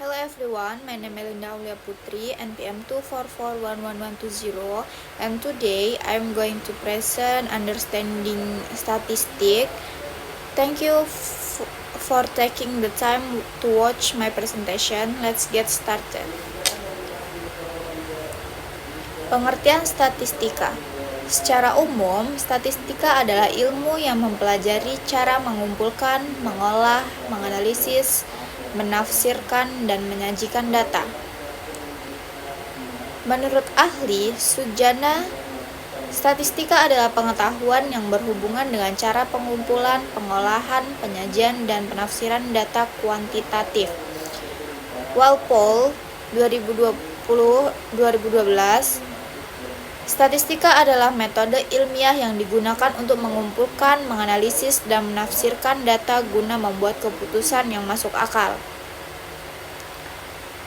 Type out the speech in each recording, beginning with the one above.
Hello everyone, my name is Melinda Aulia Putri, NPM 2441120, and today I'm going to present understanding statistic. Thank you for taking the time to watch my presentation. Let's get started. Pengertian statistika. Secara umum, statistika adalah ilmu yang mempelajari cara mengumpulkan, mengolah, menganalisis, menafsirkan, dan menyajikan data. Menurut ahli Sujana, statistika adalah pengetahuan yang berhubungan dengan cara pengumpulan, pengolahan, penyajian, dan penafsiran data kuantitatif. Walpole 2012, statistika adalah metode ilmiah yang digunakan untuk mengumpulkan, menganalisis, dan menafsirkan data guna membuat keputusan yang masuk akal.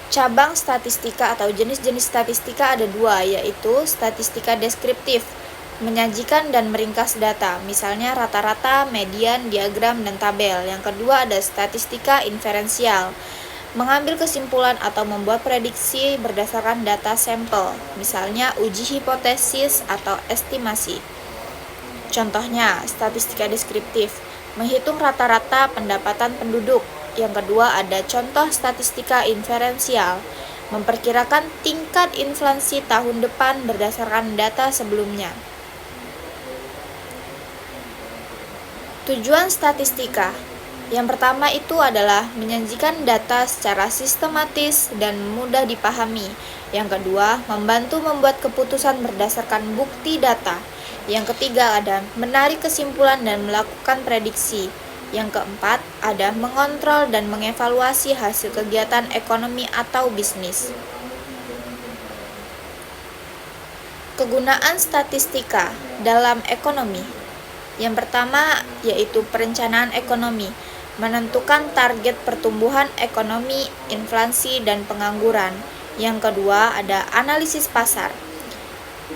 Cabang statistika atau jenis-jenis statistika ada dua, yaitu statistika deskriptif, menyajikan dan meringkas data, misalnya rata-rata, median, diagram, dan tabel. Yang kedua ada statistika inferensial, mengambil kesimpulan atau membuat prediksi berdasarkan data sampel, misalnya uji hipotesis atau estimasi. Contohnya, statistika deskriptif, menghitung rata-rata pendapatan penduduk. Yang kedua ada contoh statistika inferensial, memperkirakan tingkat inflasi tahun depan berdasarkan data sebelumnya. Tujuan statistika. Yang pertama itu adalah menyajikan data secara sistematis dan mudah dipahami. Yang kedua, membantu membuat keputusan berdasarkan bukti data. Yang ketiga ada menarik kesimpulan dan melakukan prediksi. Yang keempat ada mengontrol dan mengevaluasi hasil kegiatan ekonomi atau bisnis. Kegunaan statistika dalam ekonomi. Yang pertama yaitu perencanaan ekonomi, menentukan target pertumbuhan ekonomi, inflasi, dan pengangguran. Yang kedua ada analisis pasar,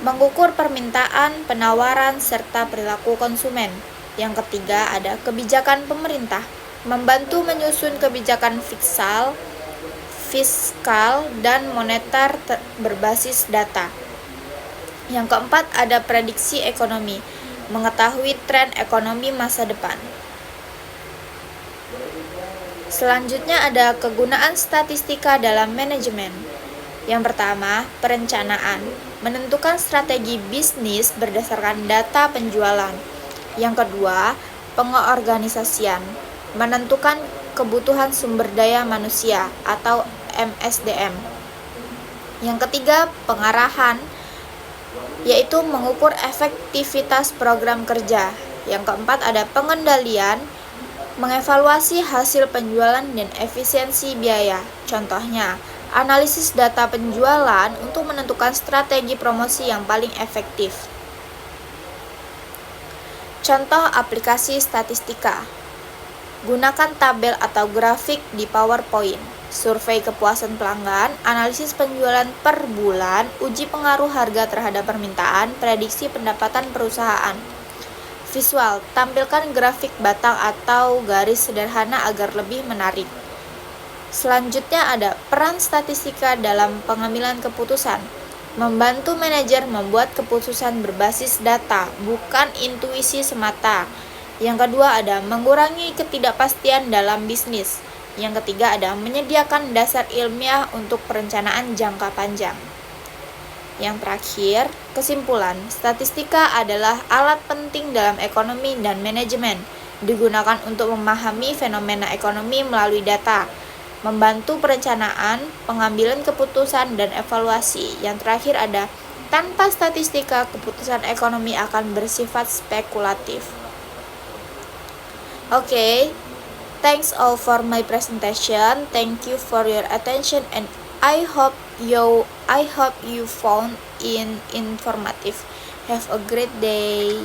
mengukur permintaan, penawaran, serta perilaku konsumen. Yang ketiga ada kebijakan pemerintah, membantu menyusun kebijakan fiskal dan moneter berbasis data. Yang keempat ada prediksi ekonomi, mengetahui tren ekonomi masa depan. Selanjutnya ada kegunaan statistika dalam manajemen. Yang pertama, perencanaan, menentukan strategi bisnis berdasarkan data penjualan. Yang kedua, pengorganisasian, menentukan kebutuhan sumber daya manusia atau MSDM. Yang ketiga, pengarahan, yaitu mengukur efektivitas program kerja. Yang keempat ada pengendalian, mengevaluasi hasil penjualan dan efisiensi biaya. Contohnya, analisis data penjualan untuk menentukan strategi promosi yang paling efektif. Contoh aplikasi statistika. Gunakan tabel atau grafik di PowerPoint. Survei kepuasan pelanggan, analisis penjualan per bulan, uji pengaruh harga terhadap permintaan, prediksi pendapatan perusahaan. Visual, tampilkan grafik batang atau garis sederhana agar lebih menarik. Selanjutnya ada peran statistika dalam pengambilan keputusan, membantu manajer membuat keputusan berbasis data, bukan intuisi semata. Yang kedua ada mengurangi ketidakpastian dalam bisnis. Yang ketiga ada menyediakan dasar ilmiah untuk perencanaan jangka panjang. Yang terakhir, kesimpulan, statistika adalah alat penting dalam ekonomi dan manajemen, digunakan untuk memahami fenomena ekonomi melalui data, membantu perencanaan, pengambilan keputusan, dan evaluasi. Yang terakhir ada, tanpa statistika, keputusan ekonomi akan bersifat spekulatif. Okay, thanks all for my presentation. Thank you for your attention and I hope you found it informative. Have a great day.